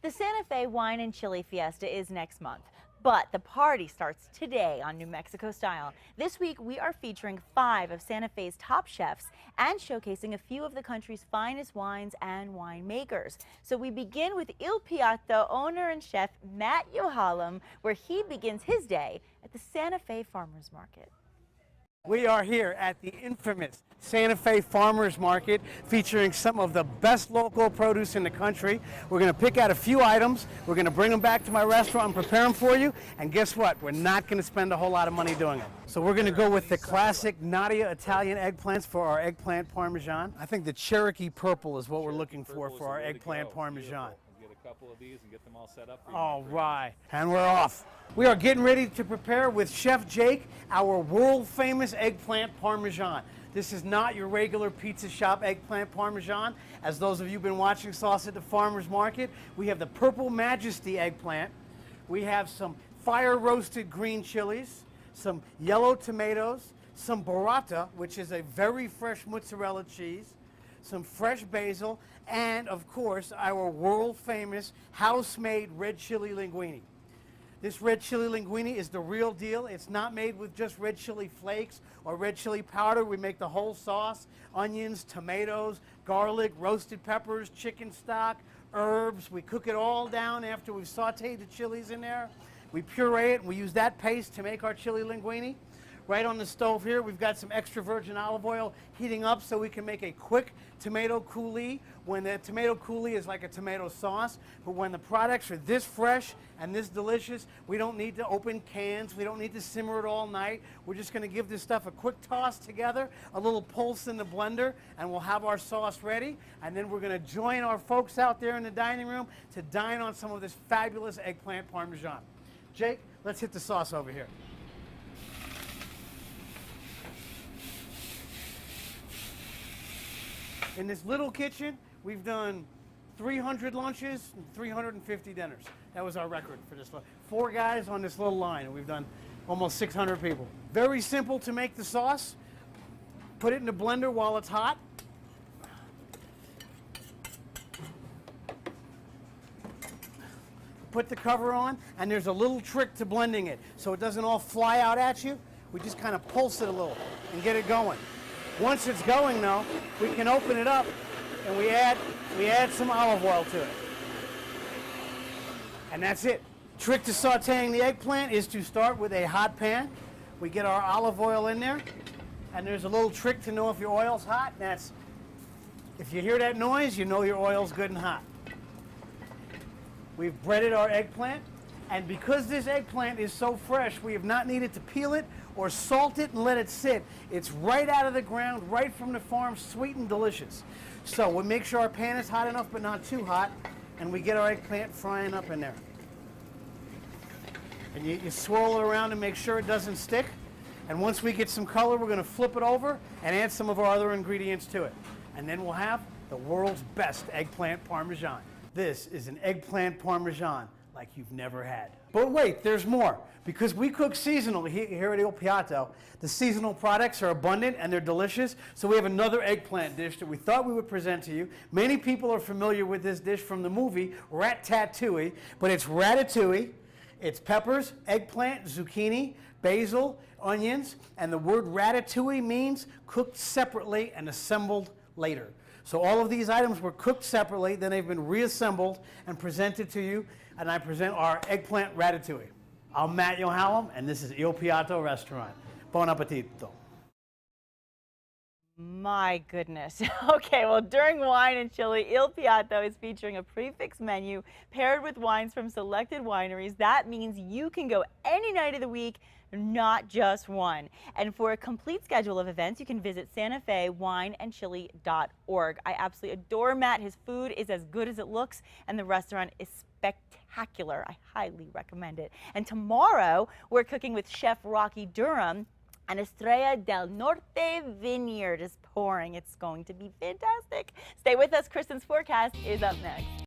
The Santa Fe Wine and Chili Fiesta is next month, but the party starts today on New Mexico style. This week, we are featuring 5 of Santa Fe's top chefs and showcasing a few of the country's finest wines and winemakers. So we begin with Il Piatto owner and chef Matt Yohalam, where he begins his day at the Santa Fe Farmers Market. We are here at the infamous Santa Fe Farmers Market featuring some of the best local produce in the country. We're going to pick out a few items. We're going to bring them back to my restaurant and prepare them for you. And guess what? We're not going to spend a whole lot of money doing it. So we're going to go with the classic Nadia Italian eggplants for our eggplant parmesan. I think the Cherokee purple is what we're looking for our eggplant parmesan. Get a couple of these and get them all set up for you. All right, and we're off. We are getting ready to prepare with Chef Jake our world famous eggplant parmesan. This is not your regular pizza shop eggplant parmesan. As those of you who've been watching Sauce at the Farmers Market, we have the Purple Majesty eggplant. We have some fire roasted green chilies, some yellow tomatoes, some burrata, which is a very fresh mozzarella cheese, some fresh basil, and of course our world famous house-made red chili linguine. This red chili linguine is the real deal. It's not made with just red chili flakes or red chili powder. We make the whole sauce: onions, tomatoes, garlic, roasted peppers, chicken stock, herbs. We cook it all down after we've sauteed the chilies in there. We puree it and we use that paste to make our chili linguine. Right on the stove here, we've got some extra virgin olive oil heating up so we can make a quick tomato coulis. When the tomato coulis is like a tomato sauce, but when the products are this fresh and this delicious, we don't need to open cans. We don't need to simmer it all night. We're just going to give this stuff a quick toss together, a little pulse in the blender, and we'll have our sauce ready. And then we're going to join our folks out there in the dining room to dine on some of this fabulous eggplant parmesan. Jake, let's hit the sauce over here. In this little kitchen, we've done 300 lunches and 350 dinners. That was our record for this. 4 guys on this little line, and we've done almost 600 people. Very simple to make the sauce. Put it in the blender while it's hot. Put the cover on, and there's a little trick to blending it so it doesn't all fly out at you. We just kind of pulse it a little and get it going. Once it's going, though, we can open it up and we add some olive oil to it. And that's it. Trick to sauteing the eggplant is to start with a hot pan. We get our olive oil in there, and there's a little trick to know if your oil's hot. That's, if you hear that noise, you know your oil's good and hot. We've breaded our eggplant, and because this eggplant is so fresh, we have not needed to peel it or salt it and let it sit. It's right out of the ground, right from the farm, sweet and delicious. So we'll make sure our pan is hot enough but not too hot, and we get our eggplant frying up in there. And you swirl it around and make sure it doesn't stick. And once we get some color, we're going to flip it over and add some of our other ingredients to it. And then we'll have the world's best eggplant parmesan. This is an eggplant parmesan like you've never had. But wait, there's more. Because we cook seasonally here at Il Piatto, the seasonal products are abundant and they're delicious. So we have another eggplant dish that we thought we would present to you. Many people are familiar with this dish from the movie Ratatouille, but it's ratatouille. It's peppers, eggplant, zucchini, basil, onions, and the word ratatouille means cooked separately and assembled later. So all of these items were cooked separately, then they've been reassembled and presented to you, and I present our eggplant ratatouille. I'm Matt Yohalam, and this is Il Piatto Restaurant. Buon appetito. My goodness. Okay, well, during Wine and Chili, Il Piatto is featuring a prefix menu paired with wines from selected wineries. That means you can go any night of the week, not just one. And for a complete schedule of events, you can visit santafewineandchili.org. I absolutely adore Matt. His food is as good as it looks, and the restaurant is spectacular. I highly recommend it. And tomorrow, we're cooking with Chef Rocky Durham, and Estrella del Norte Vineyard is pouring. It's going to be fantastic. Stay with us. Kristen's forecast is up next.